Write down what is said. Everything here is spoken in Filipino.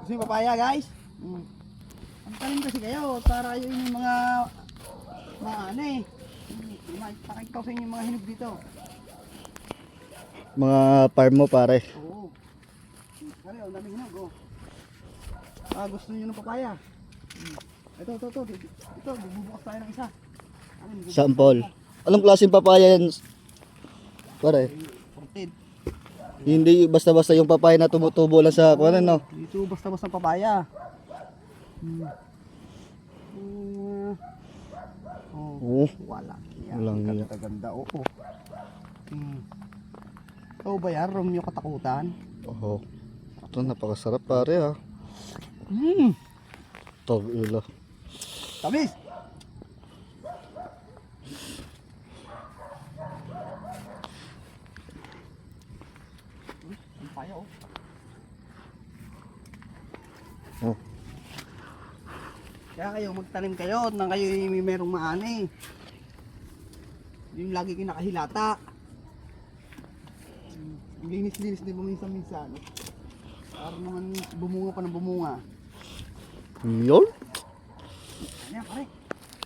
Gusto yung papaya guys? Ang talim kasi kayo para yung mga ano eh. Pakita ko sa inyo yung mga hinog dito. Mga farm mo pare. Oo. Pare, ang daming hinog oh. Gusto niyo ng papaya? Ito. Ito, bubukas tayo ng isa. Sample. Anong klaseng papaya yan? Pare. Ported. Hindi basta-basta yung papaya na tumutubo lang sa kuwan no. Dito basta-basta papaya. Wala. Walang iya. Ganda oo. Oh, ba yan? Romeo katakutan? Oo. Ito napakasarap pare ha. Tog ilo. Tamis! Ang paya oh. Oh. Kaya kayo magtanim kayo nang kayo may merong maani. Yung lagi kayo nakahilata. Linis-linis din mo minsan-minsan. Para naman bumunga pa ng bumunga. Yun. Ano yan pare?